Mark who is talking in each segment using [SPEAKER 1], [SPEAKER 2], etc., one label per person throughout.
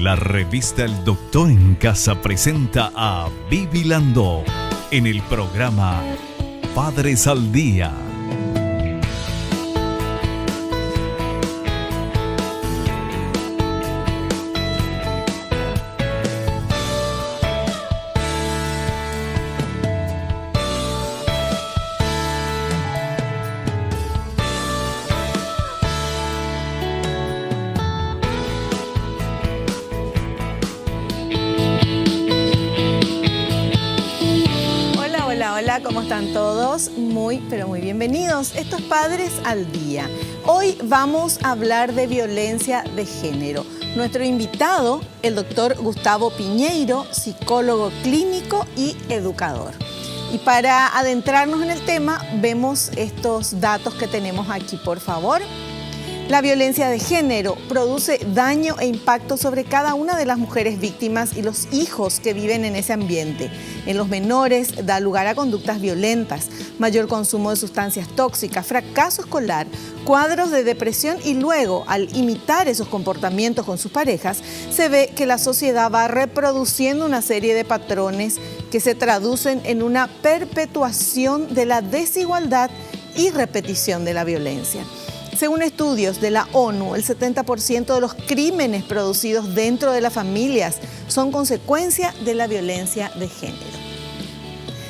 [SPEAKER 1] La revista El Doctor en Casa presenta a Vivi Landó en el programa Padres al Día.
[SPEAKER 2] Hola, ¿cómo están todos? Muy bienvenidos. Esto es Padres al Día. Hoy vamos a hablar de violencia de género. Nuestro invitado, el doctor Gustavo Piñeiro, psicólogo clínico y educador. Y para adentrarnos en el tema, vemos estos datos que tenemos aquí, por favor. La violencia de género produce daño e impacto sobre cada una de las mujeres víctimas y los hijos que viven en ese ambiente. En los menores da lugar a conductas violentas, mayor consumo de sustancias tóxicas, fracaso escolar, cuadros de depresión y luego, al imitar esos comportamientos con sus parejas, se ve que la sociedad va reproduciendo una serie de patrones que se traducen en una perpetuación de la desigualdad y repetición de la violencia. Según estudios de la ONU, el 70% de los crímenes producidos dentro de las familias son consecuencia de la violencia de género.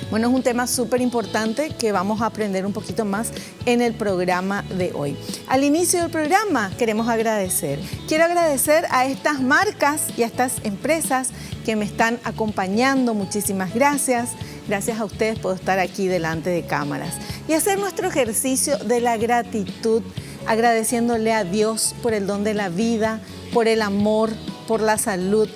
[SPEAKER 2] Bueno, es un tema súper importante que vamos a aprender un poquito más en el programa de hoy. Al inicio del programa queremos agradecer. Quiero agradecer a estas marcas y a estas empresas que me están acompañando. Muchísimas gracias. Gracias a ustedes por estar aquí delante de cámaras. Y hacer nuestro ejercicio de la gratitud, agradeciéndole a Dios por el don de la vida, por el amor, por la salud,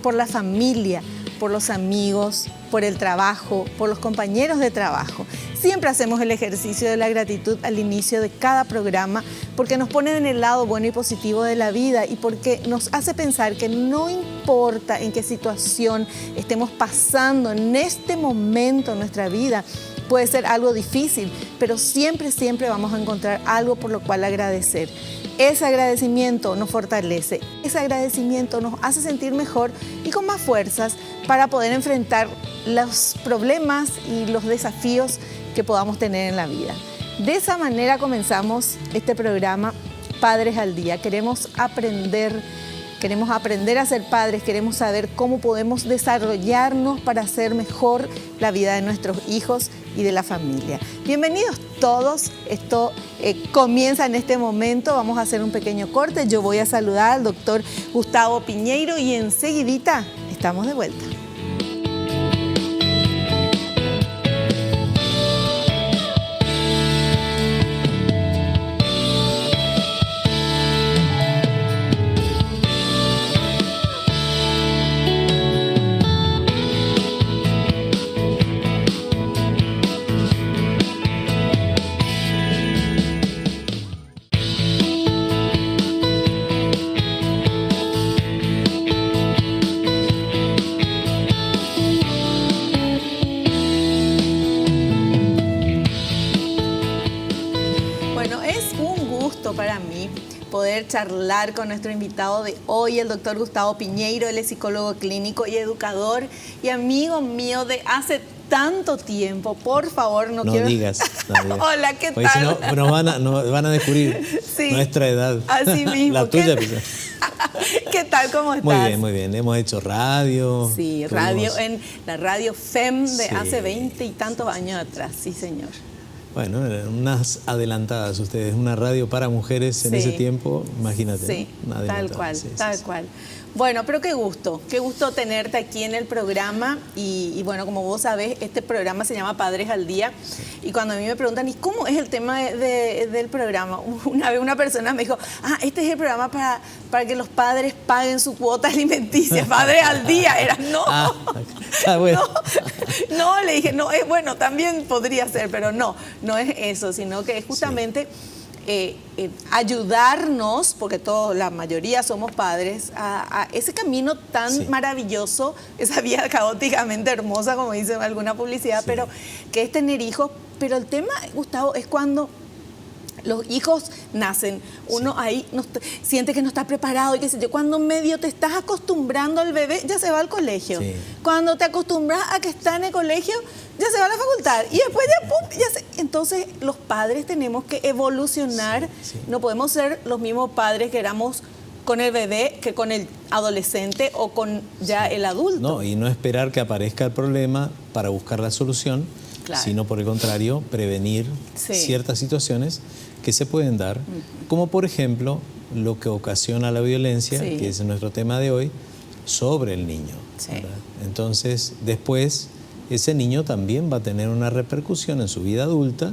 [SPEAKER 2] por la familia, por los amigos, por el trabajo, por los compañeros de trabajo. Siempre hacemos el ejercicio de la gratitud al inicio de cada programa porque nos pone en el lado bueno y positivo de la vida y porque nos hace pensar que no importa en qué situación estemos pasando en este momento en nuestra vida. Puede ser algo difícil, pero siempre vamos a encontrar algo por lo cual agradecer. Ese agradecimiento nos fortalece, ese agradecimiento nos hace sentir mejor y con más fuerzas para poder enfrentar los problemas y los desafíos que podamos tener en la vida. De esa manera comenzamos este programa Padres al Día. Queremos aprender a ser padres, queremos saber cómo podemos desarrollarnos para hacer mejor la vida de nuestros hijos y de la familia. Bienvenidos todos, esto comienza en este momento, vamos a hacer un pequeño corte, yo voy a saludar al doctor Gustavo Piñeiro y enseguidita estamos de vuelta. Para mí poder charlar con nuestro invitado de hoy, el doctor Gustavo Piñeiro. Él es psicólogo clínico y educador y amigo mío de hace tanto tiempo. Por favor, no quiero...
[SPEAKER 3] digas.
[SPEAKER 2] Hola, ¿qué
[SPEAKER 3] porque
[SPEAKER 2] tal?
[SPEAKER 3] Si no, nos van a descubrir
[SPEAKER 2] sí,
[SPEAKER 3] nuestra edad.
[SPEAKER 2] Así mismo.
[SPEAKER 3] La tuya,
[SPEAKER 2] ¿Qué tal? ¿Cómo estás?
[SPEAKER 3] Muy bien. Hemos hecho radio.
[SPEAKER 2] Sí, radio en la radio FEM de hace 20 y tantos años atrás. Sí, señor.
[SPEAKER 3] Bueno, unas adelantadas ustedes, una radio para mujeres en ese tiempo, imagínate.
[SPEAKER 2] Sí,
[SPEAKER 3] ¿no?
[SPEAKER 2] tal cual. Bueno, pero qué gusto tenerte aquí en el programa y bueno, como vos sabés, este programa se llama Padres al Día y cuando a mí me preguntan, ¿y cómo es el tema del programa? Una vez una persona me dijo, este es el programa para que los padres paguen su cuota alimenticia, Padres al Día, era, bueno. No, le dije, no, es bueno, también podría ser, pero no es eso, sino que es justamente... ayudarnos, porque la mayoría somos padres, a ese camino tan maravilloso, esa vida caóticamente hermosa, como dice alguna publicidad, pero que es tener hijos. Pero el tema, Gustavo, es cuando los hijos nacen, uno ahí siente que no está preparado y qué sé yo. Cuando medio te estás acostumbrando al bebé, ya se va al colegio.
[SPEAKER 3] Sí.
[SPEAKER 2] Cuando te acostumbras a que está en el colegio, ya se va a la facultad. Y después ya, ¡pum!, ya se... Entonces, los padres tenemos que evolucionar.
[SPEAKER 3] Sí.
[SPEAKER 2] No podemos ser los mismos padres que éramos con el bebé que con el adolescente o con ya el adulto.
[SPEAKER 3] No, y no esperar que aparezca el problema para buscar la solución,
[SPEAKER 2] Claro.
[SPEAKER 3] sino por el contrario, prevenir ciertas situaciones que se pueden dar, como por ejemplo lo que ocasiona la violencia, que es nuestro tema de hoy, sobre el niño.
[SPEAKER 2] Sí.
[SPEAKER 3] ¿Verdad? Entonces, después, ese niño también va a tener una repercusión en su vida adulta,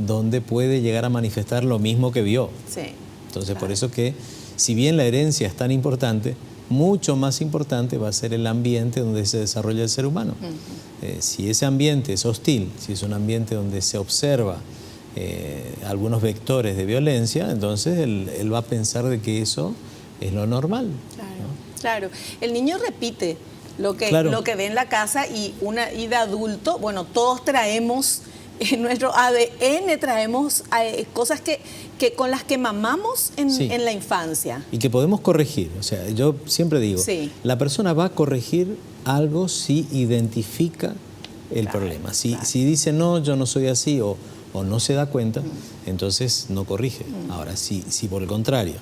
[SPEAKER 3] donde puede llegar a manifestar lo mismo que vio.
[SPEAKER 2] Sí.
[SPEAKER 3] Entonces,
[SPEAKER 2] Claro.
[SPEAKER 3] por eso que, si bien la herencia es tan importante, mucho más importante va a ser el ambiente donde se desarrolla el ser humano. Si ese ambiente es hostil, si es un ambiente donde se observa algunos vectores de violencia, entonces él va a pensar de que eso es lo normal.
[SPEAKER 2] Claro,
[SPEAKER 3] ¿no?
[SPEAKER 2] claro. El niño repite lo que ve en la casa y de adulto, bueno, todos traemos en nuestro ADN, traemos cosas que con las que mamamos en la infancia.
[SPEAKER 3] Y que podemos corregir. O sea, yo siempre digo, la persona va a corregir algo si identifica el problema. Si dice, no, yo no soy así, o no se da cuenta, entonces no corrige. Ahora, si por el contrario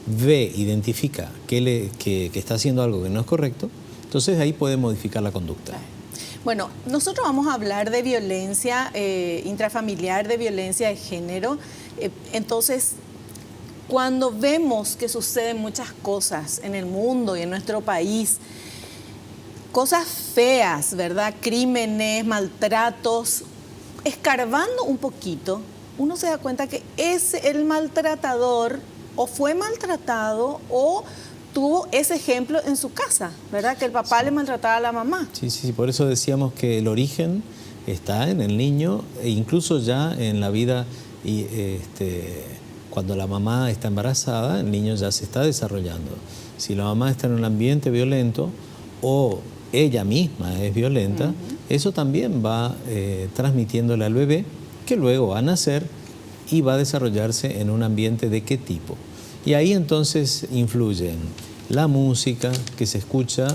[SPEAKER 3] ve, identifica que está haciendo algo que no es correcto, entonces ahí puede modificar la conducta.
[SPEAKER 2] Bueno, nosotros vamos a hablar de violencia intrafamiliar, de violencia de género. Entonces, cuando vemos que suceden muchas cosas en el mundo y en nuestro país, cosas feas, ¿verdad? Crímenes, maltratos, escarbando un poquito, uno se da cuenta que el maltratador o fue maltratado o tuvo ese ejemplo en su casa, ¿verdad? Que el papá le maltrataba a la mamá.
[SPEAKER 3] Sí, por eso decíamos que el origen está en el niño e incluso ya en la vida, cuando la mamá está embarazada, el niño ya se está desarrollando. Si la mamá está en un ambiente violento o ella misma es violenta, eso también va transmitiéndole al bebé, que luego va a nacer y va a desarrollarse en un ambiente de qué tipo. Y ahí entonces influyen la música que se escucha,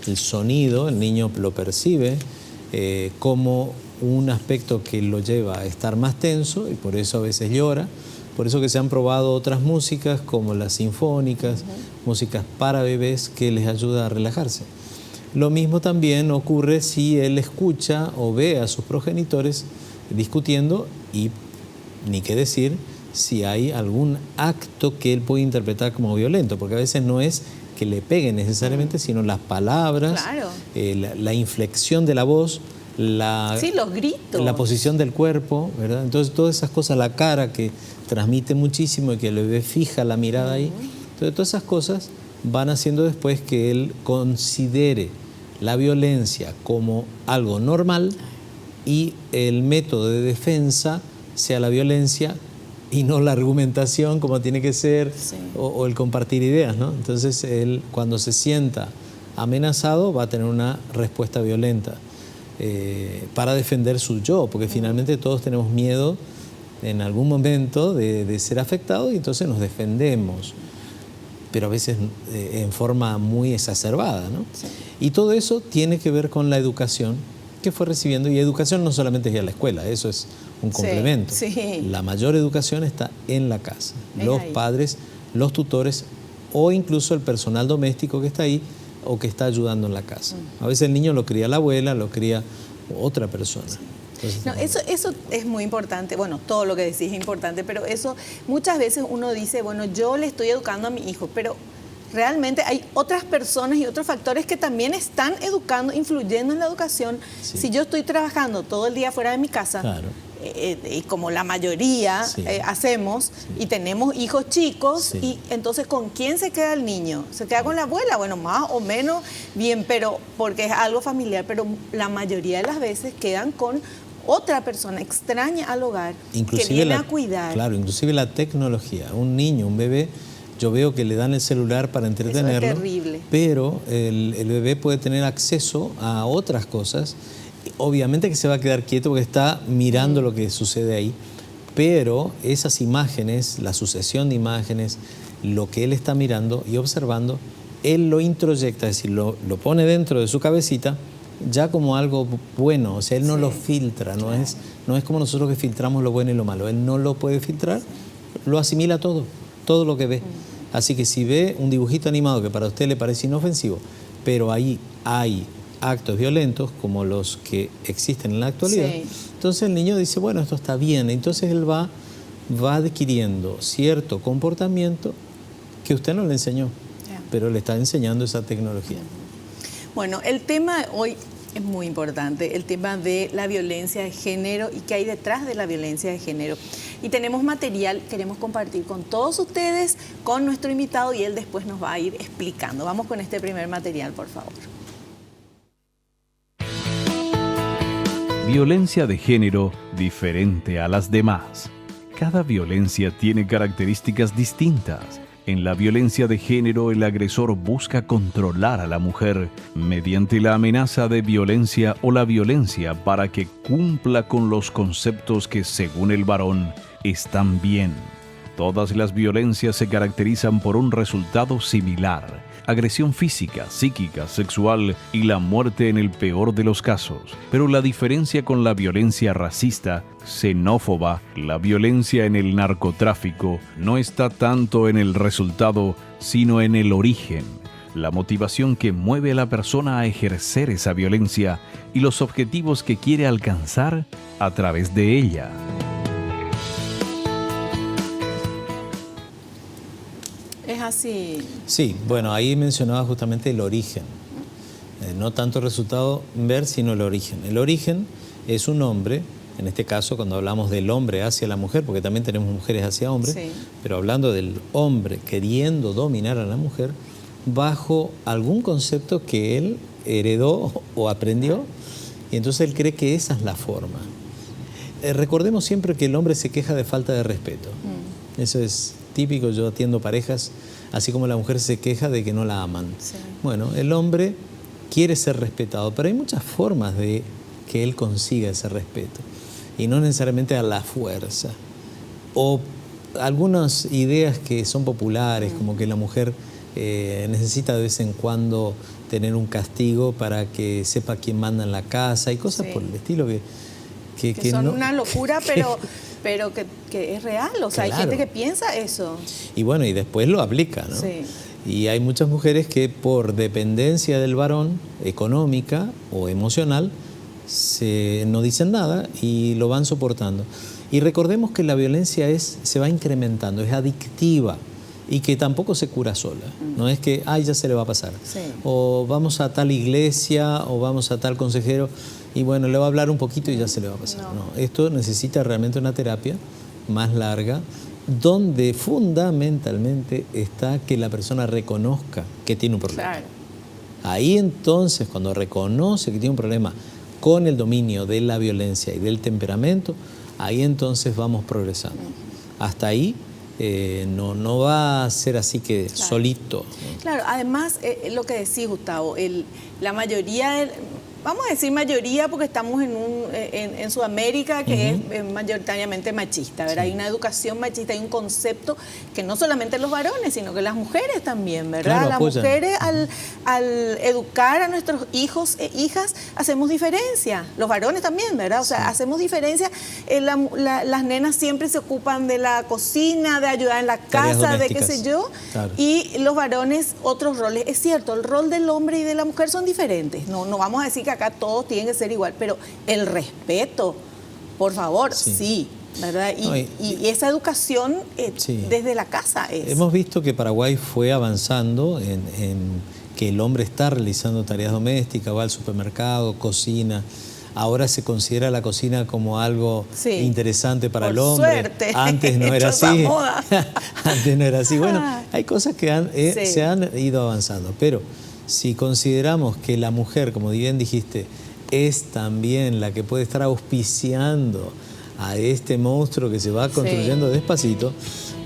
[SPEAKER 3] el sonido, el niño lo percibe como un aspecto que lo lleva a estar más tenso y por eso a veces llora. Por eso que se han probado otras músicas como las sinfónicas, músicas para bebés que les ayuda a relajarse. Lo mismo también ocurre si él escucha o ve a sus progenitores discutiendo y ni qué decir si hay algún acto que él puede interpretar como violento, porque a veces no es que le peguen necesariamente, sino las palabras, la inflexión de la voz,
[SPEAKER 2] los gritos,
[SPEAKER 3] la posición del cuerpo, ¿verdad? Entonces todas esas cosas, la cara que transmite muchísimo y que el bebé fija la mirada ahí, entonces todas esas cosas van haciendo después que él considere la violencia como algo normal y el método de defensa sea la violencia y no la argumentación como tiene que ser, o el compartir ideas, ¿no? Entonces él, cuando se sienta amenazado, va a tener una respuesta violenta para defender su yo, porque finalmente todos tenemos miedo en algún momento de ser afectados y entonces nos defendemos, pero a veces en forma muy exacerbada, ¿no? Y todo eso tiene que ver con la educación que fue recibiendo, y educación no solamente es ir a la escuela, eso es un complemento. La mayor educación está en la casa, los padres, los tutores o incluso el personal doméstico que está ahí o que está ayudando en la casa. A veces el niño lo cría la abuela, lo cría otra persona. Entonces,
[SPEAKER 2] eso es muy importante. Bueno, todo lo que decís es importante, pero eso muchas veces uno dice, bueno, yo le estoy educando a mi hijo, pero realmente hay otras personas y otros factores que también están educando, influyendo en la educación. Si yo estoy trabajando todo el día fuera de mi casa, y como la mayoría hacemos, y tenemos hijos chicos, y entonces ¿con quién se queda el niño? ¿Se queda con la abuela? Bueno, más o menos bien, pero porque es algo familiar, pero la mayoría de las veces quedan con otra persona extraña al hogar, inclusive que viene a cuidar.
[SPEAKER 3] Claro, inclusive la tecnología. Un niño, un bebé, yo veo que le dan el celular para entretenerlo,
[SPEAKER 2] eso es terrible.
[SPEAKER 3] Pero el bebé puede tener acceso a otras cosas. Obviamente que se va a quedar quieto porque está mirando lo que sucede ahí, Pero esas imágenes, la sucesión de imágenes, lo que él está mirando y observando, él lo introyecta, es decir, lo pone dentro de su cabecita ya como algo bueno. O sea, él no lo filtra, no es como nosotros que filtramos lo bueno y lo malo. Él no lo puede filtrar, lo asimila todo lo que ve. Así que si ve un dibujito animado que para usted le parece inofensivo, pero ahí hay actos violentos como los que existen en la actualidad, entonces el niño dice, bueno, esto está bien. Entonces él va adquiriendo cierto comportamiento que usted no le enseñó, pero le está enseñando esa tecnología.
[SPEAKER 2] Bueno, el tema hoy es muy importante, el tema de la violencia de género y qué hay detrás de la violencia de género. Y tenemos material, queremos compartir con todos ustedes, con nuestro invitado, y él después nos va a ir explicando. Vamos con este primer material, por favor.
[SPEAKER 1] Violencia de género diferente a las demás. Cada violencia tiene características distintas. En la violencia de género, el agresor busca controlar a la mujer mediante la amenaza de violencia o la violencia para que cumpla con los conceptos que, según el varón, están bien. Todas las violencias se caracterizan por un resultado similar: agresión física, psíquica, sexual y la muerte en el peor de los casos. Pero la diferencia con la violencia racista, xenófoba, la violencia en el narcotráfico, no está tanto en el resultado, sino en el origen, la motivación que mueve a la persona a ejercer esa violencia y los objetivos que quiere alcanzar a través de ella.
[SPEAKER 2] Es así.
[SPEAKER 3] Sí, bueno, ahí mencionaba justamente el origen. No tanto el resultado ver, sino el origen. El origen es un hombre, en este caso cuando hablamos del hombre hacia la mujer, porque también tenemos mujeres hacia hombres, pero hablando del hombre queriendo dominar a la mujer bajo algún concepto que él heredó o aprendió, y entonces él cree que esa es la forma. Recordemos siempre que el hombre se queja de falta de respeto. Eso es típico, yo atiendo parejas, así como la mujer se queja de que no la aman. Bueno, el hombre quiere ser respetado, pero hay muchas formas de que él consiga ese respeto, y no necesariamente a la fuerza. O algunas ideas que son populares, como que la mujer necesita de vez en cuando tener un castigo para que sepa quién manda en la casa, y cosas por el estilo que
[SPEAKER 2] son
[SPEAKER 3] no,
[SPEAKER 2] una locura, pero que es real. O sea, hay gente que piensa eso.
[SPEAKER 3] Y bueno, y después lo aplica, ¿no? Y hay muchas mujeres que por dependencia del varón, económica o emocional, no dicen nada y lo van soportando. Y recordemos que la violencia se va incrementando, es adictiva, y que tampoco se cura sola. No es que, ya se le va a pasar. O vamos a tal iglesia, o vamos a tal consejero, y bueno, le va a hablar un poquito y ya se le va a pasar. No, esto necesita realmente una terapia más larga, donde fundamentalmente está que la persona reconozca que tiene un problema. Ahí entonces, cuando reconoce que tiene un problema con el dominio de la violencia y del temperamento, ahí entonces vamos progresando. Hasta ahí no va a ser así que solito.
[SPEAKER 2] Claro, además, lo que decís, Gustavo, la mayoría... Vamos a decir mayoría porque estamos en Sudamérica que es mayoritariamente machista, ¿verdad? Hay una educación machista, hay un concepto que no solamente los varones, sino que las mujeres también, ¿verdad? Las mujeres al educar a nuestros hijos e hijas hacemos diferencia, los varones también, ¿verdad? O sea, hacemos diferencia. Las nenas siempre se ocupan de la cocina, de ayudar en la casa, de qué sé yo, y los varones otros roles. Es cierto, el rol del hombre y de la mujer son diferentes, no vamos a decir que acá todos tienen que ser igual, pero el respeto, por favor, ¿verdad? Y esa educación desde la casa es.
[SPEAKER 3] Hemos visto que Paraguay fue avanzando en que el hombre está realizando tareas domésticas, va al supermercado, cocina. Ahora se considera la cocina como algo interesante para el hombre.
[SPEAKER 2] Suerte.
[SPEAKER 3] Antes no era así. Antes no era así. Bueno, hay cosas que se han ido avanzando, pero si consideramos que la mujer, como bien dijiste, es también la que puede estar auspiciando a este monstruo que se va construyendo despacito,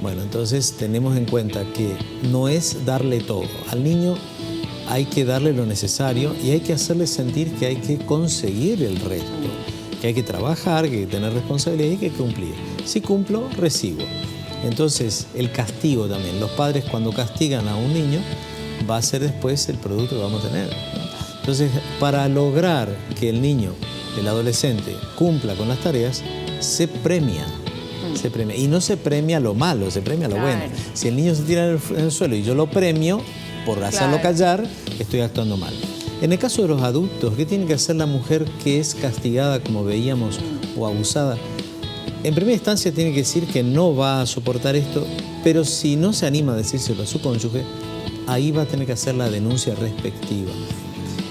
[SPEAKER 3] bueno, entonces tenemos en cuenta que no es darle todo. Al niño hay que darle lo necesario y hay que hacerle sentir que hay que conseguir el resto, que hay que trabajar, que hay que tener responsabilidad y hay que cumplir. Si cumplo, recibo. Entonces, el castigo también. Los padres cuando castigan a un niño, va a ser después el producto que vamos a tener, ¿no? Entonces, para lograr que el niño, el adolescente, cumpla con las tareas, se premia. Se premia. Y no se premia lo malo, se premia lo bueno. Si el niño se tira en el suelo y yo lo premio por hacerlo callar, estoy actuando mal. En el caso de los adultos, ¿qué tiene que hacer la mujer que es castigada, como veíamos, o abusada? En primera instancia tiene que decir que no va a soportar esto, pero si no se anima a decírselo a su cónyuge, ahí va a tener que hacer la denuncia respectiva.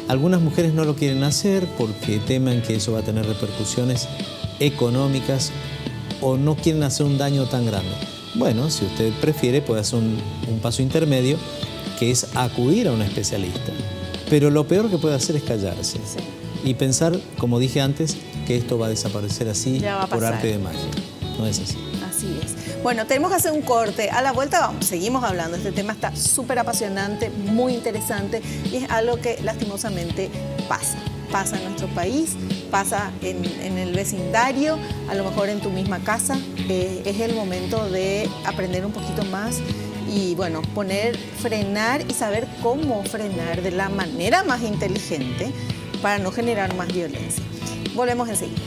[SPEAKER 3] Algunas mujeres no lo quieren hacer porque temen que eso va a tener repercusiones económicas o no quieren hacer un daño tan grande. Bueno, si usted prefiere, puede hacer un paso intermedio, que es acudir a un especialista. Pero lo peor que puede hacer es callarse y pensar, como dije antes, que esto va a desaparecer así por arte de magia. No es así.
[SPEAKER 2] Así es. Bueno, tenemos que hacer un corte. A la vuelta seguimos hablando. Este tema está súper apasionante, muy interesante y es algo que lastimosamente pasa. Pasa en nuestro país, pasa en el vecindario, a lo mejor en tu misma casa. Es el momento de aprender un poquito más y, bueno, frenar y saber cómo frenar de la manera más inteligente para no generar más violencia. Volvemos enseguida.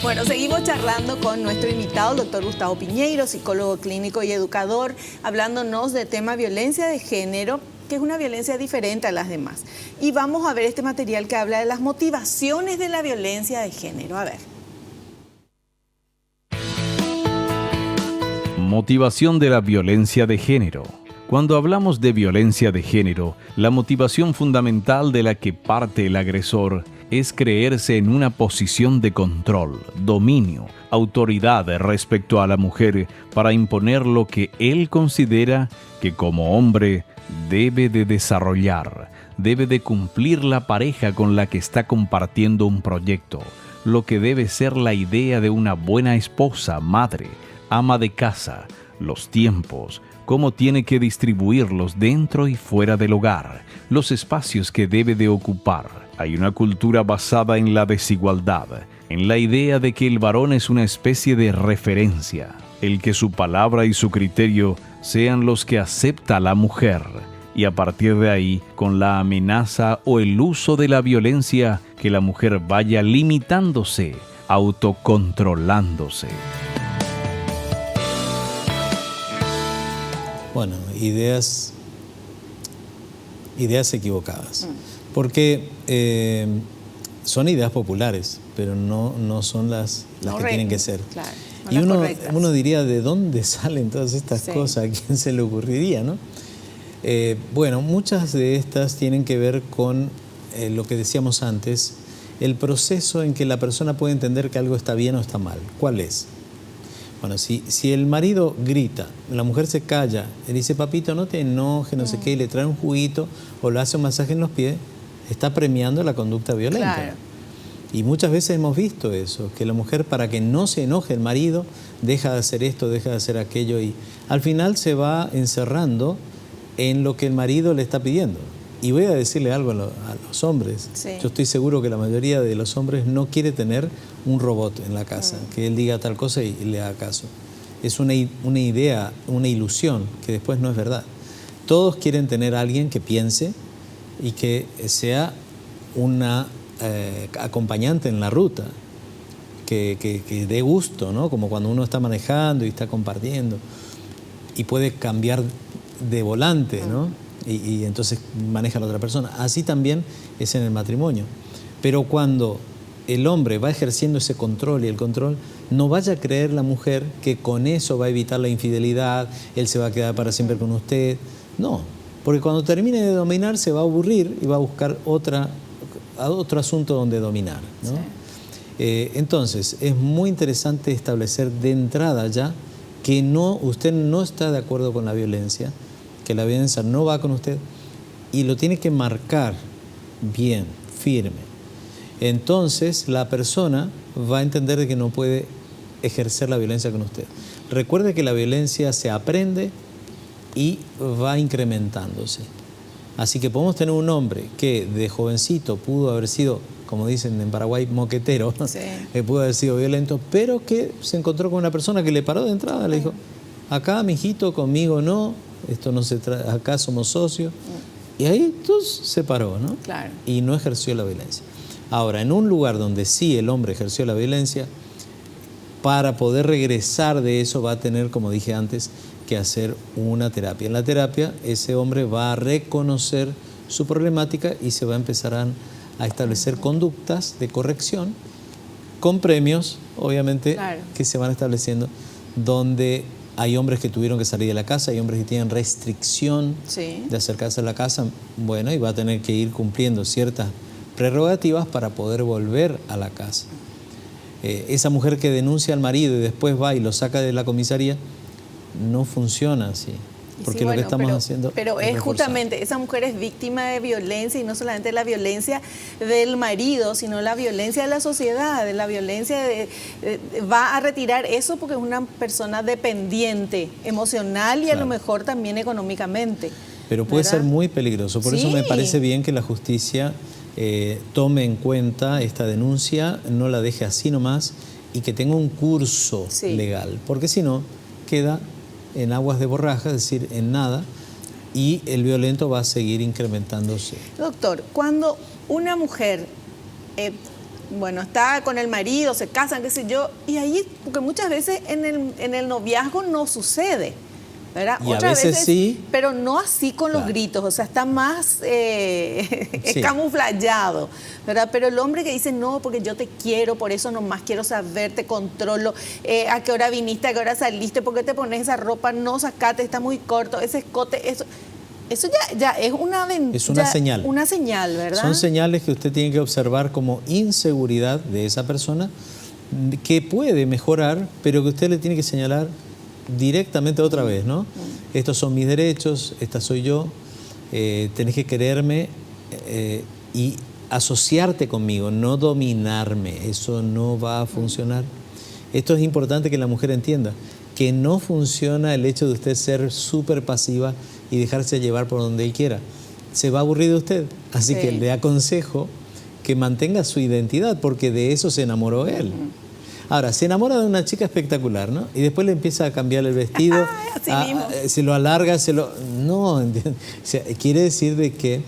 [SPEAKER 2] Bueno, seguimos charlando con nuestro invitado, el doctor Gustavo Piñeiro, psicólogo clínico y educador, hablándonos del tema violencia de género, que es una violencia diferente a las demás. Y vamos a ver este material que habla de las motivaciones de la violencia de género. A ver.
[SPEAKER 1] Motivación de la violencia de género. Cuando hablamos de violencia de género, la motivación fundamental de la que parte el agresor es creerse en una posición de control, dominio, autoridad respecto a la mujer para imponer lo que él considera que como hombre debe de desarrollar, debe de cumplir la pareja con la que está compartiendo un proyecto, lo que debe ser la idea de una buena esposa, madre, ama de casa, los tiempos, cómo tiene que distribuirlos dentro y fuera del hogar, los espacios que debe de ocupar. Hay una cultura basada en la desigualdad, en la idea de que el varón es una especie de referencia, el que su palabra y su criterio sean los que acepta la mujer, y a partir de ahí, con la amenaza o el uso de la violencia, que la mujer vaya limitándose, autocontrolándose.
[SPEAKER 3] Bueno, ideas equivocadas. Porque son ideas populares, pero no son las que tienen que ser.
[SPEAKER 2] Claro,
[SPEAKER 3] y uno diría, ¿de dónde salen todas estas cosas? ¿A quién se le ocurriría, no? Bueno, muchas de estas tienen que ver con lo que decíamos antes, el proceso en que la persona puede entender que algo está bien o está mal. ¿Cuál es? Bueno, si el marido grita, la mujer se calla, le dice, papito, no te enojes, no sé qué, y le trae un juguito o le hace un masaje en los pies, está premiando la conducta violenta.
[SPEAKER 2] Claro.
[SPEAKER 3] Y muchas veces hemos visto eso, que la mujer, para que no se enoje el marido, deja de hacer esto, deja de hacer aquello, y al final se va encerrando en lo que el marido le está pidiendo. Y voy a decirle algo a los hombres.
[SPEAKER 2] Sí.
[SPEAKER 3] Yo estoy seguro que la mayoría de los hombres no quiere tener un robot en la casa, que él diga tal cosa y le haga caso. Es una idea, una ilusión, que después no es verdad. Todos quieren tener a alguien que piense y que sea una acompañante en la ruta, que dé gusto, ¿no? Como cuando uno está manejando y está compartiendo y puede cambiar de volante, ¿no? Y entonces maneja a la otra persona. Así también es en el matrimonio. Pero cuando el hombre va ejerciendo ese control y el control, no vaya a creer la mujer que con eso va a evitar la infidelidad, él se va a quedar para siempre con usted. No, porque cuando termine de dominar se va a aburrir y va a buscar otra otro asunto donde dominar, ¿no?
[SPEAKER 2] Sí.
[SPEAKER 3] Entonces, es muy interesante establecer de entrada ya que usted no está de acuerdo con la violencia, que la violencia no va con usted, y lo tiene que marcar bien, firme. Entonces, la persona va a entender de que no puede ejercer la violencia con usted. Recuerde que la violencia se aprende y va incrementándose. Así que podemos tener un hombre que de jovencito pudo haber sido, como dicen en Paraguay, moquetero,
[SPEAKER 2] Sí.
[SPEAKER 3] que pudo haber sido violento, pero que se encontró con una persona que le paró de entrada, le dijo, acá, mijito, conmigo no, esto no se acá somos socios. Y ahí entonces se paró, ¿no?
[SPEAKER 2] Claro.
[SPEAKER 3] Y no ejerció la violencia. Ahora, en un lugar donde sí el hombre ejerció la violencia, para poder regresar de eso va a tener, como dije antes, que hacer una terapia. En la terapia, ese hombre va a reconocer su problemática y se va a empezar a establecer conductas de corrección con premios, obviamente,
[SPEAKER 2] Claro.
[SPEAKER 3] que se van estableciendo, donde hay hombres que tuvieron que salir de la casa, hay hombres que tienen restricción
[SPEAKER 2] Sí.
[SPEAKER 3] de acercarse a la casa, bueno, y va a tener que ir cumpliendo ciertas prerrogativas para poder volver a la casa. Esa mujer que denuncia al marido y después va y lo saca de la comisaría, no funciona así, porque
[SPEAKER 2] Sí,
[SPEAKER 3] lo que
[SPEAKER 2] bueno,
[SPEAKER 3] estamos haciendo
[SPEAKER 2] pero es
[SPEAKER 3] reforzar.
[SPEAKER 2] justamente, esa mujer es víctima de violencia, y no solamente la violencia del marido, sino la violencia de la sociedad, de la violencia va a retirar eso porque es una persona dependiente emocional y a
[SPEAKER 3] Claro.
[SPEAKER 2] lo mejor también económicamente.
[SPEAKER 3] Pero puede
[SPEAKER 2] ¿verdad?
[SPEAKER 3] ser muy peligroso, por eso me
[SPEAKER 2] Sí.
[SPEAKER 3] parece bien que la justicia tome en cuenta esta denuncia, no la deje así nomás y que tenga un curso
[SPEAKER 2] Sí.
[SPEAKER 3] legal, porque si no, queda en aguas de borraja, es decir, en nada, y el violento va a seguir incrementándose.
[SPEAKER 2] Doctor, cuando una mujer, está con el marido, se casan, qué sé yo, y ahí, porque muchas veces en el noviazgo no sucede, ¿verdad?
[SPEAKER 3] Y a veces sí.
[SPEAKER 2] Pero no así con los
[SPEAKER 3] Claro.
[SPEAKER 2] gritos, o sea, está más
[SPEAKER 3] Sí.
[SPEAKER 2] camuflado, ¿verdad? Pero el hombre que dice, no, porque yo te quiero, por eso nomás quiero saber, te controlo, a qué hora viniste, a qué hora saliste, por qué te pones esa ropa, no sacate, está muy corto, ese escote, eso ya es
[SPEAKER 3] Es una señal.
[SPEAKER 2] Una señal, ¿verdad?
[SPEAKER 3] Son señales que usted tiene que observar como inseguridad de esa persona, que puede mejorar, pero que usted le tiene que señalar directamente otra vez, ¿no? Estos son mis derechos, esta soy yo, tenés que quererme y asociarte conmigo, no dominarme, eso no va a funcionar. Esto es importante que la mujer entienda, que no funciona el hecho de usted ser súper pasiva y dejarse llevar por donde él quiera. Se va a aburrir de usted, así
[SPEAKER 2] Sí.
[SPEAKER 3] que le aconsejo que mantenga su identidad, porque de eso se enamoró él. Ahora, se enamora de una chica espectacular, ¿no? Y después le empieza a cambiar el vestido,
[SPEAKER 2] Así mismo.
[SPEAKER 3] se lo alarga, No, ¿entiendes? O sea, quiere decir de que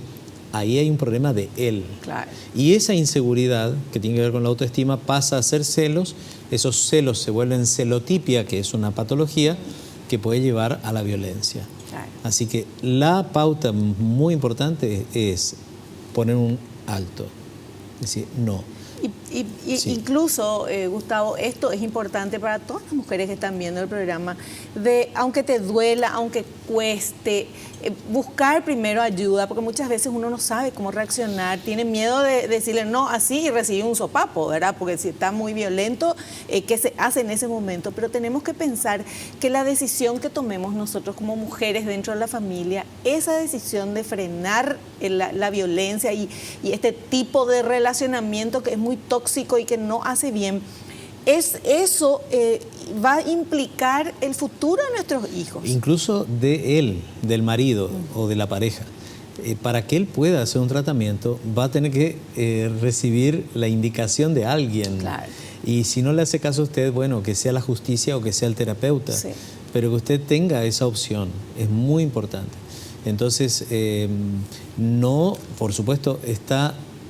[SPEAKER 3] ahí hay un problema de él.
[SPEAKER 2] Claro.
[SPEAKER 3] Y esa inseguridad, que tiene que ver con la autoestima, pasa a ser celos. Esos celos se vuelven celotipia, que es una patología que puede llevar a la violencia.
[SPEAKER 2] Claro.
[SPEAKER 3] Así que la pauta muy importante es poner un alto. Es decir, no.
[SPEAKER 2] Y
[SPEAKER 3] Sí.
[SPEAKER 2] incluso, Gustavo, esto es importante para todas las mujeres que están viendo el programa, aunque te duela, aunque cueste, buscar primero ayuda, porque muchas veces uno no sabe cómo reaccionar, tiene miedo de decirle no así y recibir un sopapo, ¿verdad? Porque si está muy violento, ¿qué se hace en ese momento? Pero tenemos que pensar que la decisión que tomemos nosotros como mujeres dentro de la familia, esa decisión de frenar la violencia y este tipo de relacionamiento que es muy tóxico y que no hace bien, eso va a implicar el futuro de nuestros hijos.
[SPEAKER 3] Incluso de él, del marido o de la pareja. Para que él pueda hacer un tratamiento, va a tener que recibir la indicación de alguien.
[SPEAKER 2] Claro.
[SPEAKER 3] Y si no le hace caso a usted, bueno, que sea la justicia o que sea el terapeuta.
[SPEAKER 2] Sí.
[SPEAKER 3] Pero que usted tenga esa opción, es muy importante. Entonces, no, por supuesto,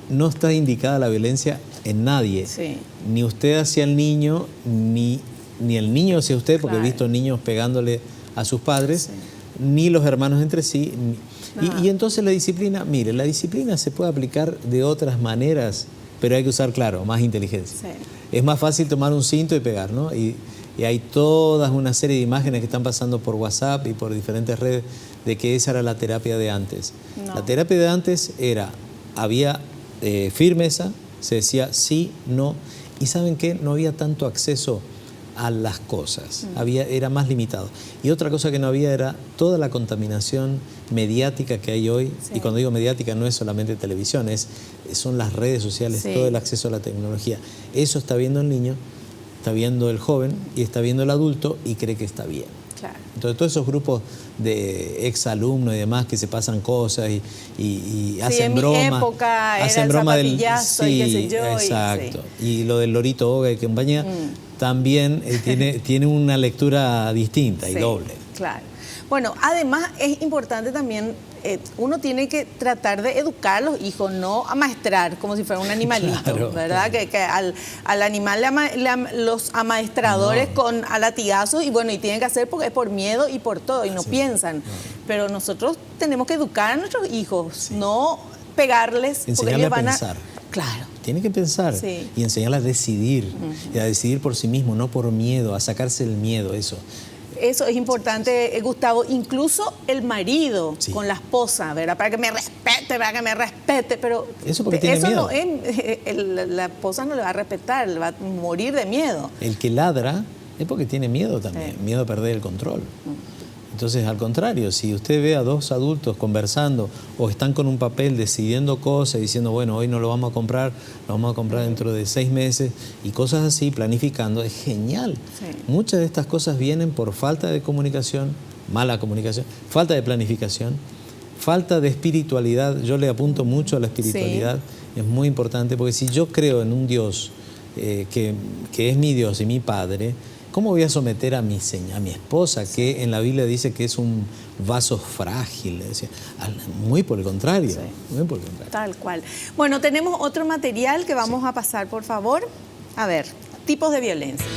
[SPEAKER 3] no está indicada la violencia en nadie.
[SPEAKER 2] Sí.
[SPEAKER 3] Ni usted hacia el niño, ni el niño hacia usted, porque
[SPEAKER 2] Claro.
[SPEAKER 3] he visto niños pegándole a sus padres,
[SPEAKER 2] Sí.
[SPEAKER 3] ni los hermanos entre sí.
[SPEAKER 2] Nada.
[SPEAKER 3] Y entonces la disciplina, mire, la disciplina se puede aplicar de otras maneras, pero hay que usar, claro, más inteligencia.
[SPEAKER 2] Sí.
[SPEAKER 3] Es más fácil tomar un cinto y pegar, ¿no? Y hay toda una serie de imágenes que están pasando por WhatsApp y por diferentes redes, de que esa era la terapia de antes.
[SPEAKER 2] No.
[SPEAKER 3] La terapia de antes había firmeza, se decía sí, no. ¿Y saben qué? No había tanto acceso a las cosas, era más limitado. Y otra cosa que no había era toda la contaminación mediática que hay hoy. Sí. Y cuando digo mediática no es solamente televisión, son las redes sociales, sí, todo el acceso a la tecnología. Eso está viendo el niño, está viendo el joven y está viendo el adulto y cree que está bien.
[SPEAKER 2] Claro.
[SPEAKER 3] Entonces todos esos grupos de exalumnos y demás que se pasan cosas y hacen broma.
[SPEAKER 2] En mi época hacen era broma del zapatillazo y qué sé yo.
[SPEAKER 3] Exacto. Y lo del lorito Oga y compañía también tiene una lectura distinta y doble.
[SPEAKER 2] Claro. Bueno, además es importante también, uno tiene que tratar de educar a los hijos, no amaestrar como si fuera un animalito, claro, ¿verdad? Claro. Que al animal los amaestradores con a latigazos y bueno, y tienen que hacer porque es por miedo y por todo, y no piensan. No. Pero nosotros tenemos que educar a nuestros hijos, no pegarles.
[SPEAKER 3] Enseñarles a pensar.
[SPEAKER 2] Claro.
[SPEAKER 3] Tiene que pensar y enseñarles a decidir, y a decidir por sí mismo, no por miedo, a sacarse el miedo, eso.
[SPEAKER 2] Eso es importante, Gustavo, incluso el marido con la esposa, ¿verdad? Para que me respete, pero
[SPEAKER 3] eso porque tiene miedo.
[SPEAKER 2] No es, la esposa no le va a respetar, le va a morir de miedo.
[SPEAKER 3] El que ladra es porque tiene miedo también, miedo a perder el control. Entonces, al contrario, si usted ve a dos adultos conversando o están con un papel decidiendo cosas, diciendo, bueno, hoy no lo vamos a comprar, lo vamos a comprar dentro de 6 meses y cosas así, planificando, es genial. Sí. Muchas de estas cosas vienen por falta de comunicación, mala comunicación, falta de planificación, falta de espiritualidad. Yo le apunto mucho a la espiritualidad, es muy importante, porque si yo creo en un Dios que es mi Dios y mi Padre, ¿cómo voy a someter a mi esposa, que en la Biblia dice que es un vaso frágil? Muy por el contrario, muy por el contrario.
[SPEAKER 2] Tal cual. Bueno, tenemos otro material que vamos a pasar, por favor. A ver, tipos de violencia.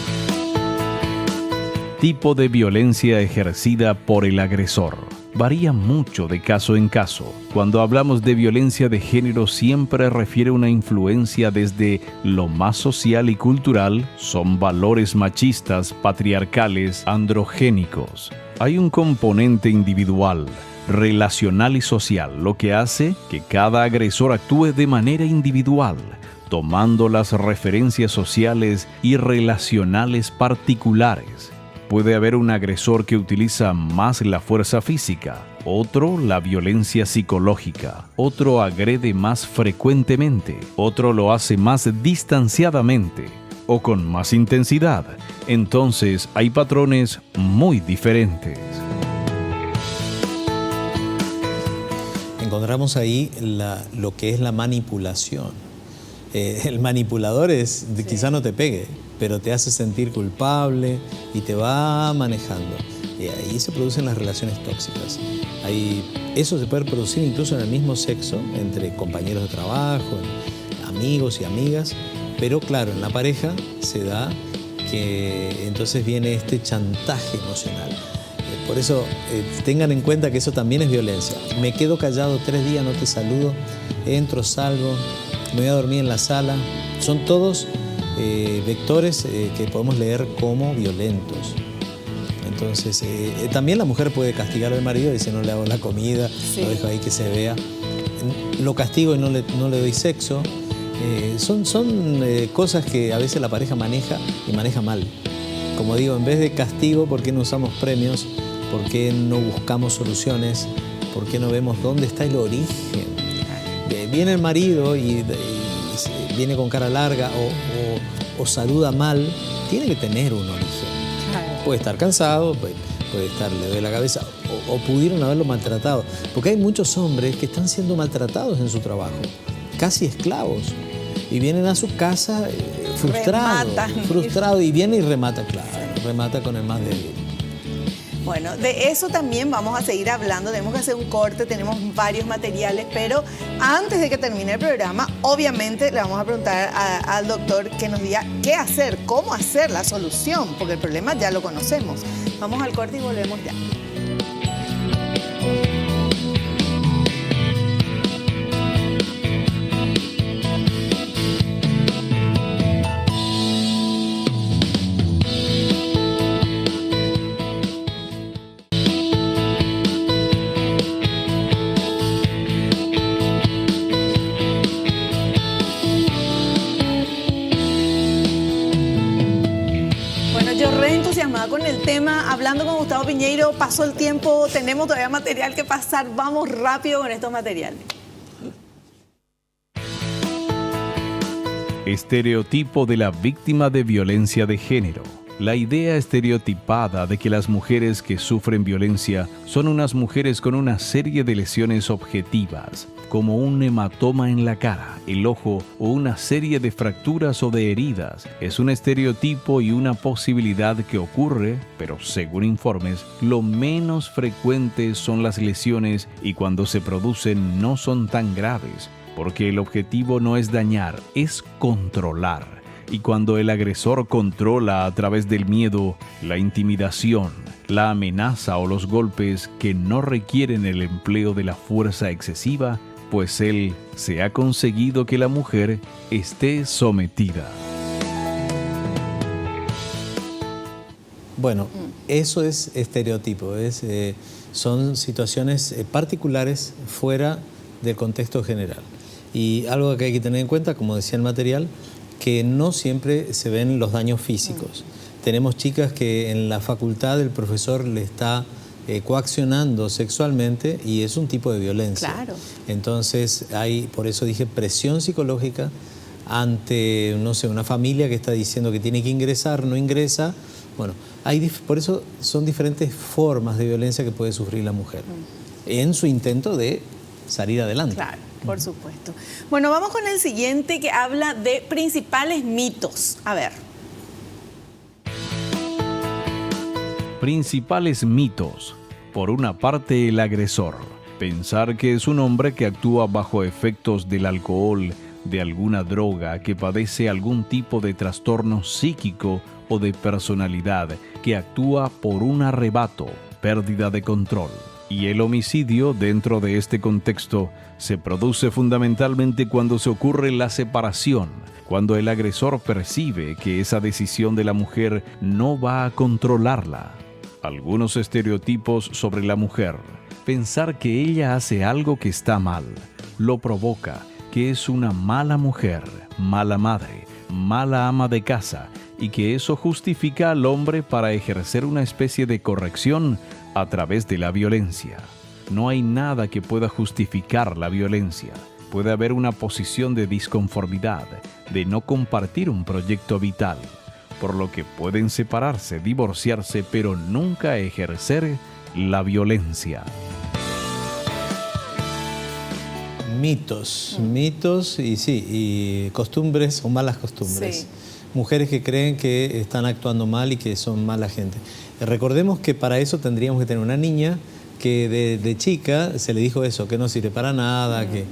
[SPEAKER 1] Tipo de violencia ejercida por el agresor. Varía mucho de caso en caso. Cuando hablamos de violencia de género siempre refiere una influencia desde lo más social y cultural, son valores machistas, patriarcales, androgénicos. Hay un componente individual, relacional y social, lo que hace que cada agresor actúe de manera individual, tomando las referencias sociales y relacionales particulares. Puede haber un agresor que utiliza más la fuerza física, otro la violencia psicológica, otro agrede más frecuentemente, otro lo hace más distanciadamente o con más intensidad. Entonces hay patrones muy diferentes.
[SPEAKER 3] Encontramos ahí lo que es la manipulación. El manipulador quizá no te pegue, pero te hace sentir culpable y te va manejando. Y ahí se producen las relaciones tóxicas. Eso se puede producir incluso en el mismo sexo, entre compañeros de trabajo, amigos y amigas, pero claro, en la pareja se da que entonces viene este chantaje emocional. Por eso tengan en cuenta que eso también es violencia. Me quedo callado 3 días, no te saludo, entro, salgo, me voy a dormir en la sala. Son todos vectores que podemos leer como violentos. Entonces, también la mujer puede castigar al marido, dice no le hago la comida, lo dejo ahí que se vea. Lo castigo y no le doy sexo. Son cosas que a veces la pareja maneja y maneja mal. Como digo, en vez de castigo, ¿por qué no usamos premios? ¿Por qué no buscamos soluciones? ¿Por qué no vemos dónde está el origen? Viene el marido y viene con cara larga o saluda mal, tiene que tener un origen. Puede estar cansado, puede estar, le duele la cabeza, o pudieron haberlo maltratado. Porque hay muchos hombres que están siendo maltratados en su trabajo, casi esclavos, y vienen a su casa frustrados, y viene y remata, claro, remata con el más débil.
[SPEAKER 2] Bueno, de eso también vamos a seguir hablando, tenemos que hacer un corte, tenemos varios materiales, pero antes de que termine el programa, obviamente le vamos a preguntar al doctor que nos diga qué hacer, cómo hacer la solución, porque el problema ya lo conocemos. Vamos al corte y volvemos ya. tema, hablando con Gustavo Piñeiro, pasó el tiempo, tenemos todavía material que pasar, vamos rápido con estos materiales.
[SPEAKER 1] Estereotipo de la víctima de violencia de género. La idea estereotipada de que las mujeres que sufren violencia son unas mujeres con una serie de lesiones objetivas, como un hematoma en la cara, el ojo o una serie de fracturas o de heridas, es un estereotipo y una posibilidad que ocurre, pero según informes, lo menos frecuentes son las lesiones y cuando se producen no son tan graves, porque el objetivo no es dañar, es controlar. Y cuando el agresor controla a través del miedo, la intimidación, la amenaza o los golpes que no requieren el empleo de la fuerza excesiva, pues él se ha conseguido que la mujer esté sometida.
[SPEAKER 3] Bueno, eso es estereotipo, son situaciones particulares fuera del contexto general. Y algo que hay que tener en cuenta, como decía el material, que no siempre se ven los daños físicos. Tenemos chicas que en la facultad el profesor le está coaccionando sexualmente y es un tipo de violencia.
[SPEAKER 2] Claro.
[SPEAKER 3] Entonces hay, por eso dije, presión psicológica ante, no sé, una familia que está diciendo que tiene que ingresar, no ingresa. Bueno, por eso son diferentes formas de violencia que puede sufrir la mujer en su intento de salir adelante.
[SPEAKER 2] Claro. Por supuesto. Bueno, vamos con el siguiente que habla de principales mitos. A ver.
[SPEAKER 1] Principales mitos. Por una parte, el agresor. Pensar que es un hombre que actúa bajo efectos del alcohol, de alguna droga, que padece algún tipo de trastorno psíquico o de personalidad, que actúa por un arrebato, pérdida de control. Y el homicidio, dentro de este contexto, se produce fundamentalmente cuando se ocurre la separación, cuando el agresor percibe que esa decisión de la mujer no va a controlarla. Algunos estereotipos sobre la mujer. Pensar que ella hace algo que está mal, lo provoca, que es una mala mujer, mala madre, mala ama de casa, y que eso justifica al hombre para ejercer una especie de corrección a través de la violencia. No hay nada que pueda justificar la violencia. Puede haber una posición de disconformidad, de no compartir un proyecto vital, por lo que pueden separarse, divorciarse, pero nunca ejercer la violencia.
[SPEAKER 3] Mitos y costumbres o malas costumbres.
[SPEAKER 2] Sí.
[SPEAKER 3] Mujeres que creen que están actuando mal y que son mala gente. Recordemos que para eso tendríamos que tener una niña que de chica se le dijo eso, que no sirve para nada, que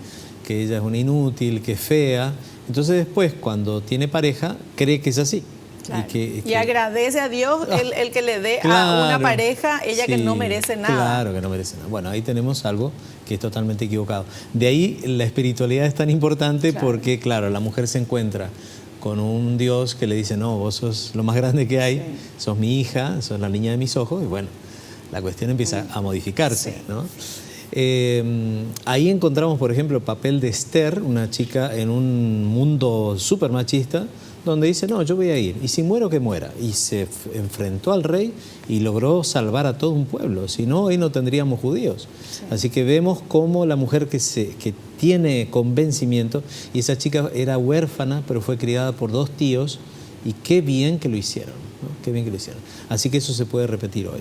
[SPEAKER 3] ella es una inútil, que es fea. Entonces después, cuando tiene pareja, cree que es así.
[SPEAKER 2] Claro. Y agradece a Dios el que le dé
[SPEAKER 3] claro,
[SPEAKER 2] a una pareja, ella
[SPEAKER 3] sí,
[SPEAKER 2] que no merece nada.
[SPEAKER 3] Claro que no merece nada. Bueno, ahí tenemos algo que es totalmente equivocado. De ahí la espiritualidad es tan importante porque, claro, la mujer se encuentra con un Dios que le dice, no, vos sos lo más grande que hay, sos mi hija, sos la niña de mis ojos, y bueno, la cuestión empieza a modificarse, ¿no? Ahí encontramos, por ejemplo, el papel de Esther, una chica en un mundo súper machista, donde dice, no, yo voy a ir, y si muero, que muera. Y se enfrentó al rey y logró salvar a todo un pueblo, si no, hoy no tendríamos judíos. Sí. Así que vemos cómo la mujer que tiene convencimiento, y esa chica era huérfana, pero fue criada por 2 tíos, y qué bien que lo hicieron, ¿no? Qué bien que lo hicieron. Así que eso se puede repetir hoy.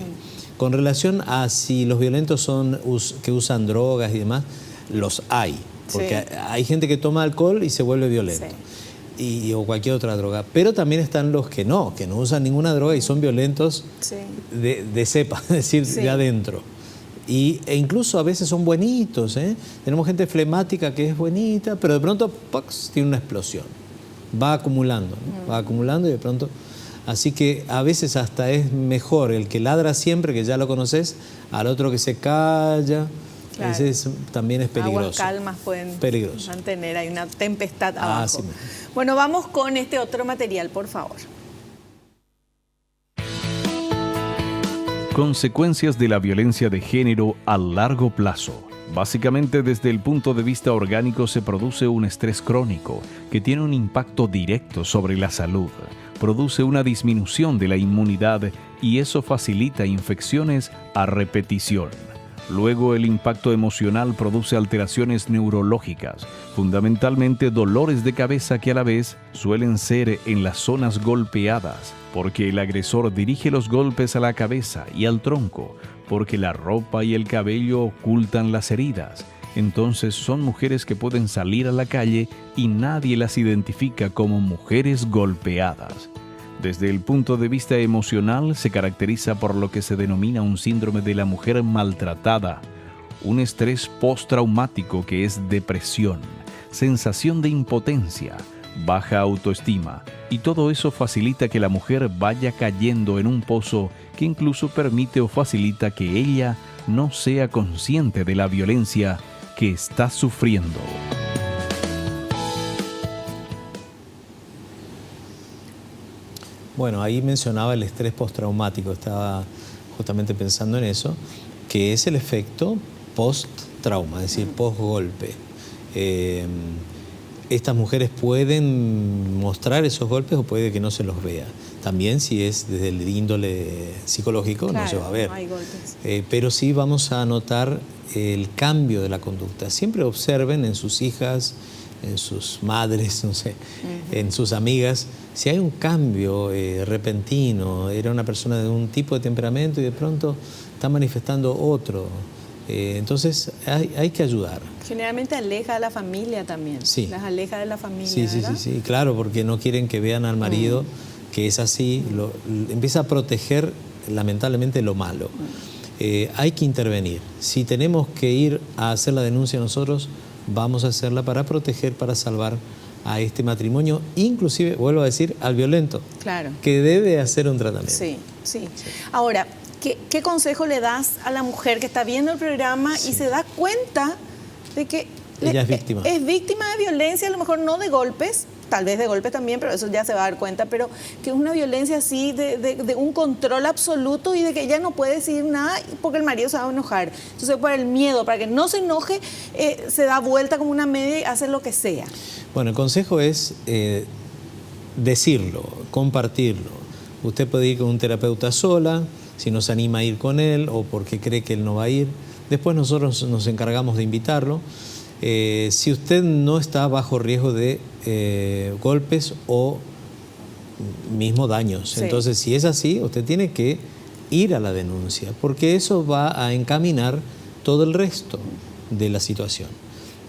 [SPEAKER 3] Con relación a si los violentos son que usan drogas y demás, los hay, porque hay gente que toma alcohol y se vuelve violento. O cualquier otra droga, pero también están los que no usan ninguna droga y son violentos de cepa, es decir, de adentro. E incluso a veces son buenitos, ¿eh? Tenemos gente flemática que es buenita, pero de pronto ¡pax!, tiene una explosión. Va acumulando, ¿no? Va acumulando y de pronto... Así que a veces hasta es mejor el que ladra siempre, que ya lo conoces, al otro que se calla. Claro. Ese también es peligroso.
[SPEAKER 2] Aguas calmas pueden mantener, hay una tempestad abajo.
[SPEAKER 3] Sí.
[SPEAKER 2] Bueno, vamos con este otro material, por favor.
[SPEAKER 1] Consecuencias de la violencia de género a largo plazo. Básicamente, desde el punto de vista orgánico se produce un estrés crónico que tiene un impacto directo sobre la salud. produce una disminución de la inmunidad y eso facilita infecciones a repetición. Luego, el impacto emocional produce alteraciones neurológicas, fundamentalmente dolores de cabeza que a la vez suelen ser en las zonas golpeadas, porque el agresor dirige los golpes a la cabeza y al tronco, porque la ropa y el cabello ocultan las heridas. Entonces son mujeres que pueden salir a la calle y nadie las identifica como mujeres golpeadas. Desde el punto de vista emocional, se caracteriza por lo que se denomina un síndrome de la mujer maltratada, un estrés postraumático que es depresión, sensación de impotencia, baja autoestima, y todo eso facilita que la mujer vaya cayendo en un pozo que incluso permite o facilita que ella no sea consciente de la violencia que está sufriendo.
[SPEAKER 3] Bueno, ahí mencionaba el estrés postraumático, estaba justamente pensando en eso, que es el efecto post-trauma, es decir, post-golpe. Estas mujeres pueden mostrar esos golpes o puede que no se los vea. También si es desde el índole psicológico, claro, no se va a ver. No hay golpes. Pero sí vamos a notar el cambio de la conducta. Siempre observen en sus hijas, en sus madres, no sé, en sus amigas, si hay un cambio repentino, era una persona de un tipo de temperamento y de pronto está manifestando otro. Entonces hay que ayudar.
[SPEAKER 2] Generalmente aleja a la familia también. Sí. Las aleja de la familia.
[SPEAKER 3] Sí,
[SPEAKER 2] ¿verdad?
[SPEAKER 3] sí, claro, porque no quieren que vean al marido que es así. Empieza a proteger lamentablemente lo malo. Hay que intervenir. Si tenemos que ir a hacer la denuncia nosotros, vamos a hacerla para proteger, para salvar a este matrimonio, inclusive, vuelvo a decir, al violento, claro, que debe hacer un tratamiento.
[SPEAKER 2] Sí. Ahora, ¿qué consejo le das a la mujer que está viendo el programa y se da cuenta de que
[SPEAKER 3] ella es víctima?
[SPEAKER 2] Es víctima de violencia, a lo mejor no de golpes, tal vez de golpes también, pero eso ya se va a dar cuenta, pero que es una violencia así de un control absoluto y de que ella no puede decir nada porque el marido se va a enojar. Entonces, por el miedo, para que no se enoje, se da vuelta como una media y hace lo que sea.
[SPEAKER 3] Bueno, el consejo es decirlo, compartirlo. Usted puede ir con un terapeuta sola, si no se anima a ir con él o porque cree que él no va a ir. Después nosotros nos encargamos de invitarlo. Si usted no está bajo riesgo de golpes o mismo daños. Sí. Entonces, si es así, usted tiene que ir a la denuncia, porque eso va a encaminar todo el resto de la situación.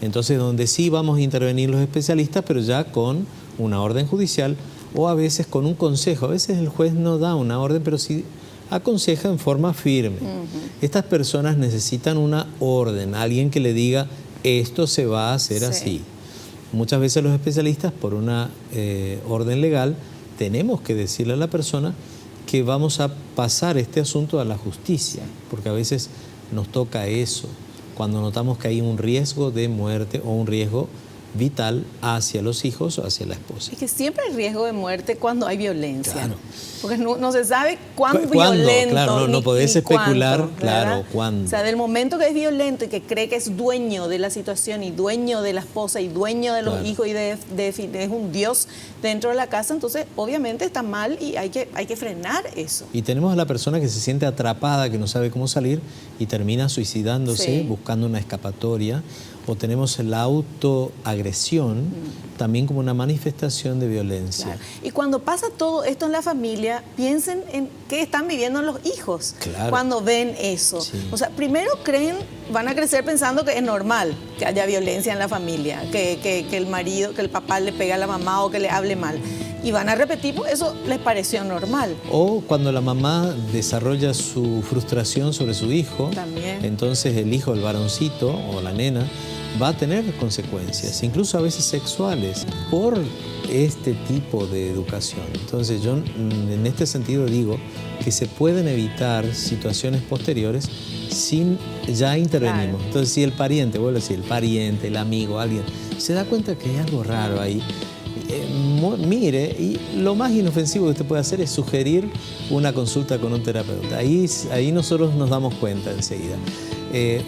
[SPEAKER 3] Entonces, donde sí vamos a intervenir los especialistas, pero ya con una orden judicial o a veces con un consejo. A veces el juez no da una orden, pero sí aconseja en forma firme. Estas personas necesitan una orden, alguien que le diga esto se va a hacer así. Muchas veces los especialistas, por una orden legal, tenemos que decirle a la persona que vamos a pasar este asunto a la justicia, porque a veces nos toca eso, cuando notamos que hay un riesgo de muerte o un riesgo vital hacia los hijos o hacia la esposa.
[SPEAKER 2] Es que siempre hay riesgo de muerte cuando hay violencia. Claro. Porque no se sabe cuándo
[SPEAKER 3] violento.
[SPEAKER 2] Claro,
[SPEAKER 3] no podés especular, claro, cuándo.
[SPEAKER 2] O sea, del momento que es violento y que cree que es dueño de la situación y dueño de la esposa y dueño de los hijos y es un dios dentro de la casa, entonces obviamente está mal y hay que frenar eso.
[SPEAKER 3] Y tenemos a la persona que se siente atrapada, que no sabe cómo salir y termina suicidándose, buscando una escapatoria. O tenemos la autoagresión también como una manifestación de violencia.
[SPEAKER 2] Claro. Y cuando pasa todo esto en la familia, piensen en qué están viviendo los hijos cuando ven eso. Sí. O sea, primero van a crecer pensando que es normal que haya violencia en la familia, que el marido, que el papá le pega a la mamá o que le hable mal. Y van a repetir porque eso les pareció normal.
[SPEAKER 3] O cuando la mamá desarrolla su frustración sobre su hijo, también. Entonces el hijo, el varoncito o la nena, va a tener consecuencias, incluso a veces sexuales, por este tipo de educación. Entonces yo en este sentido digo que se pueden evitar situaciones posteriores sin ya intervenimos. Claro. Entonces si el pariente, vuelvo a decir, el pariente, el amigo, alguien, se da cuenta que hay algo raro ahí, mire, y lo más inofensivo que usted puede hacer es sugerir una consulta con un terapeuta. Ahí nosotros nos damos cuenta enseguida.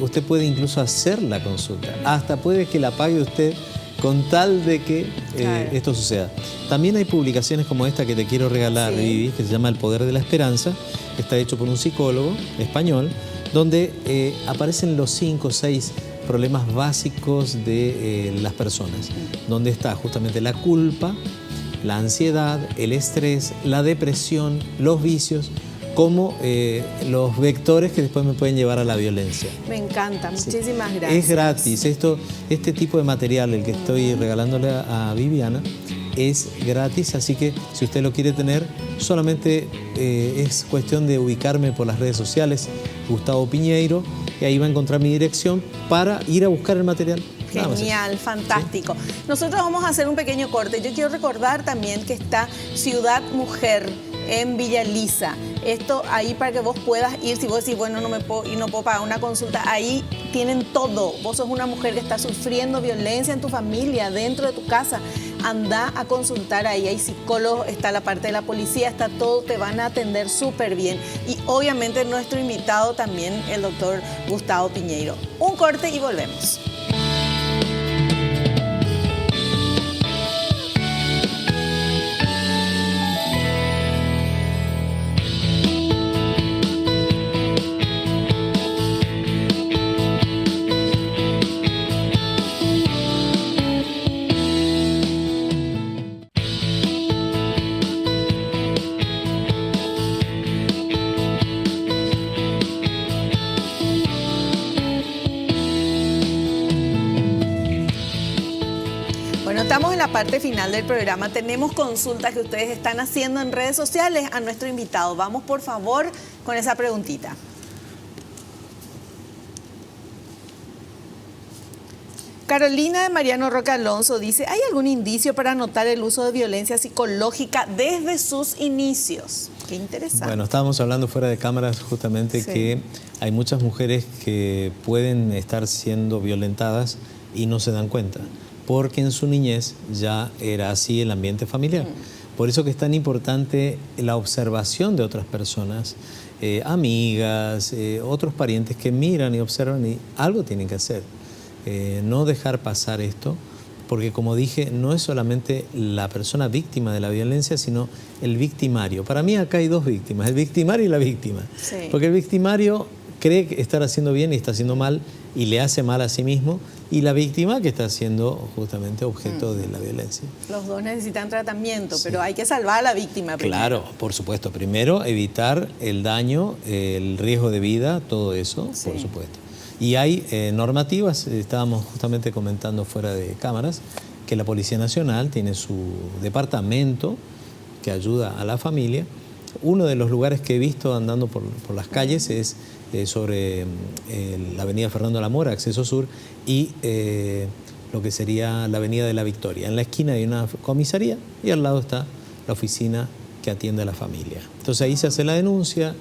[SPEAKER 3] Usted puede incluso hacer la consulta, hasta puede que la pague usted con tal de que
[SPEAKER 2] Claro.
[SPEAKER 3] esto suceda. También hay publicaciones como esta que te quiero regalar,
[SPEAKER 2] Sí.
[SPEAKER 3] Vivi, que se llama El Poder de la Esperanza. Está hecho por un psicólogo español, donde aparecen los 5 o 6 problemas básicos de las personas, donde está justamente la culpa, la ansiedad, el estrés, la depresión, los vicios, como los vectores que después me pueden llevar a la violencia.
[SPEAKER 2] Me encanta,
[SPEAKER 3] Sí.
[SPEAKER 2] muchísimas gracias.
[SPEAKER 3] Es gratis. Este tipo de material, el que estoy regalándole a Viviana, es gratis, así que si usted lo quiere tener, solamente es cuestión de ubicarme por las redes sociales, Gustavo Piñeiro, y ahí va a encontrar mi dirección para ir a buscar el material. Nada más.
[SPEAKER 2] Genial, fantástico. Nosotros vamos a hacer un pequeño corte. Yo quiero recordar también que está Ciudad Mujer en Villa Lisa. Esto ahí para que vos puedas ir, si vos decís, bueno, no puedo pagar una consulta, ahí tienen todo. Vos sos una mujer que está sufriendo violencia en tu familia, dentro de tu casa. Anda a consultar ahí, hay psicólogos, está la parte de la policía, está todo, te van a atender súper bien. Y obviamente nuestro invitado también, el doctor Gustavo Piñeiro. Un corte y volvemos. Estamos en la parte final del programa. Tenemos consultas que ustedes están haciendo en redes sociales a nuestro invitado. Vamos, por favor, con esa preguntita. Carolina de Mariano Roca Alonso dice, ¿hay algún indicio para notar el uso de violencia psicológica desde sus inicios? Qué interesante.
[SPEAKER 3] Bueno, estábamos hablando fuera de cámaras justamente
[SPEAKER 2] Sí.
[SPEAKER 3] que hay muchas mujeres que pueden estar siendo violentadas y no se dan cuenta, porque en su niñez ya era así el ambiente familiar. Por eso que es tan importante la observación de otras personas, amigas, otros parientes que miran y observan y algo tienen que hacer. No dejar pasar esto, porque como dije, no es solamente la persona víctima de la violencia, sino el victimario. Para mí acá hay dos víctimas, el victimario y la víctima.
[SPEAKER 2] Sí.
[SPEAKER 3] Porque el victimario cree que estar haciendo bien y está haciendo mal y le hace mal a sí mismo, y la víctima que está siendo justamente objeto de la violencia.
[SPEAKER 2] Los dos necesitan tratamiento,
[SPEAKER 3] Sí.
[SPEAKER 2] pero hay que salvar a la víctima primero.
[SPEAKER 3] Claro, por supuesto. Primero, evitar el daño, el riesgo de vida, todo eso,
[SPEAKER 2] Sí.
[SPEAKER 3] por supuesto. Y hay normativas, estábamos justamente comentando fuera de cámaras, que la Policía Nacional tiene su departamento que ayuda a la familia. Uno de los lugares que he visto andando por las calles es sobre la avenida Fernando La Mora, acceso sur, y lo que sería la avenida de la Victoria. En la esquina hay una comisaría y al lado está la oficina que atiende a la familia. Entonces ahí se hace la denuncia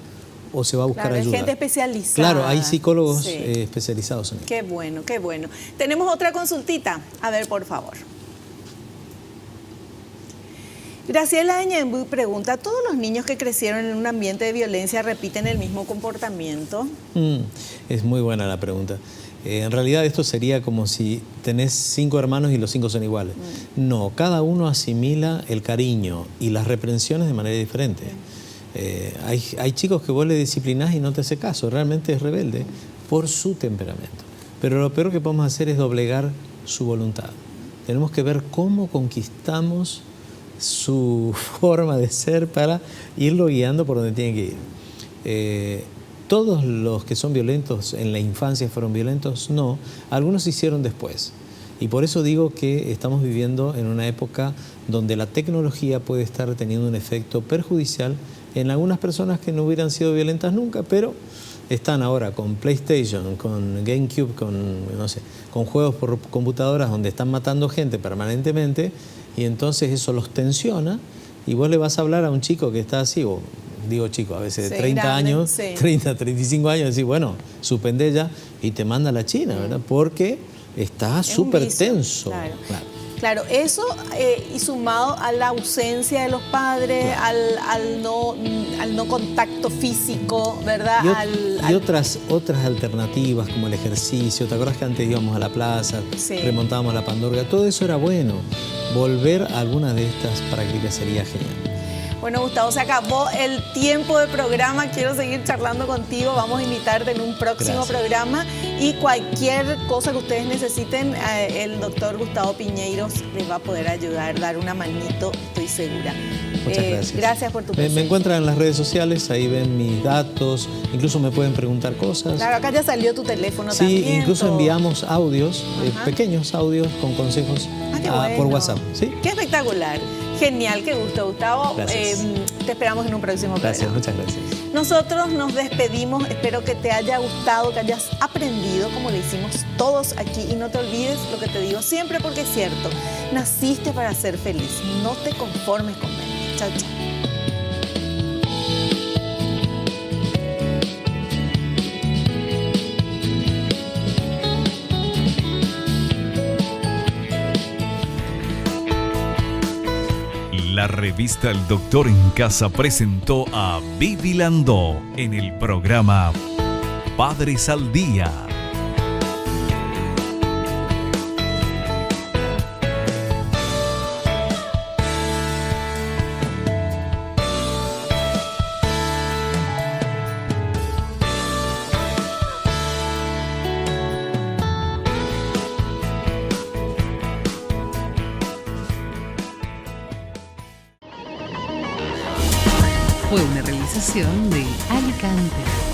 [SPEAKER 3] o se va a buscar
[SPEAKER 2] Claro, hay
[SPEAKER 3] ayuda.
[SPEAKER 2] gente especializada.
[SPEAKER 3] Claro, hay psicólogos
[SPEAKER 2] Sí.
[SPEAKER 3] especializados en eso.
[SPEAKER 2] Qué bueno, qué bueno. Tenemos otra consultita. A ver, por favor. Graciela Añembu pregunta, ¿todos los niños que crecieron en un ambiente de violencia repiten el mismo comportamiento?
[SPEAKER 3] Es muy buena la pregunta. En realidad esto sería como si tenés 5 hermanos y los 5 son iguales. No, cada uno asimila el cariño y las reprensiones de manera diferente. Hay chicos que vos le disciplinás y no te hace caso, realmente es rebelde por su temperamento. Pero lo peor que podemos hacer es doblegar su voluntad. Tenemos que ver cómo conquistamos su forma de ser para irlo guiando por donde tiene que ir. ¿Todos los que son violentos en la infancia fueron violentos? No, algunos se hicieron después. Y por eso digo que estamos viviendo en una época donde la tecnología puede estar teniendo un efecto perjudicial en algunas personas que no hubieran sido violentas nunca, pero están ahora con PlayStation, con GameCube, con juegos por computadoras donde están matando gente permanentemente, y entonces eso los tensiona, y vos le vas a hablar a un chico que está así, o digo chico, a veces de
[SPEAKER 2] Sí,
[SPEAKER 3] 30
[SPEAKER 2] grande,
[SPEAKER 3] años,
[SPEAKER 2] sí.
[SPEAKER 3] 30, 35 años, decís, bueno, suspende ya, y te manda a la China, ¿verdad? Porque está
[SPEAKER 2] un
[SPEAKER 3] súper
[SPEAKER 2] vicio,
[SPEAKER 3] tenso.
[SPEAKER 2] claro.
[SPEAKER 3] Claro.
[SPEAKER 2] Claro, eso y sumado a la ausencia de los padres, al no contacto físico, ¿verdad?
[SPEAKER 3] Y otras alternativas como el ejercicio. ¿Te acuerdas que antes íbamos a la plaza,
[SPEAKER 2] Sí.
[SPEAKER 3] remontábamos la pandorga? Todo eso era bueno. Volver a algunas de estas prácticas sería genial.
[SPEAKER 2] Bueno, Gustavo, se acabó el tiempo de programa. Quiero seguir charlando contigo. Vamos a invitarte en un próximo
[SPEAKER 3] Gracias.
[SPEAKER 2] programa. Y cualquier cosa que ustedes necesiten, el doctor Gustavo Piñeiros les va a poder ayudar, dar una manito, estoy segura.
[SPEAKER 3] Muchas gracias.
[SPEAKER 2] Gracias por tu
[SPEAKER 3] Me
[SPEAKER 2] presencia.
[SPEAKER 3] encuentran en las redes sociales, ahí ven mis datos, incluso me pueden preguntar cosas.
[SPEAKER 2] Claro, acá ya salió tu teléfono
[SPEAKER 3] Sí,
[SPEAKER 2] también.
[SPEAKER 3] incluso
[SPEAKER 2] todo.
[SPEAKER 3] enviamos audios,
[SPEAKER 2] Ajá.
[SPEAKER 3] pequeños audios con consejos
[SPEAKER 2] Qué
[SPEAKER 3] por
[SPEAKER 2] bueno.
[SPEAKER 3] WhatsApp. ¿Sí?
[SPEAKER 2] Qué espectacular. Genial, qué gusto, Gustavo.
[SPEAKER 3] Gracias.
[SPEAKER 2] Te esperamos en un próximo
[SPEAKER 3] Gracias,
[SPEAKER 2] programa.
[SPEAKER 3] muchas gracias.
[SPEAKER 2] Nosotros nos despedimos, espero que te haya gustado, que hayas aprendido como lo hicimos todos aquí y no te olvides lo que te digo siempre porque es cierto, naciste para ser feliz, no te conformes con menos. Chao, chao.
[SPEAKER 1] La revista El Doctor en Casa presentó a Vivi Landó en el programa Padres al Día.
[SPEAKER 4] Fue una realización de Alicante.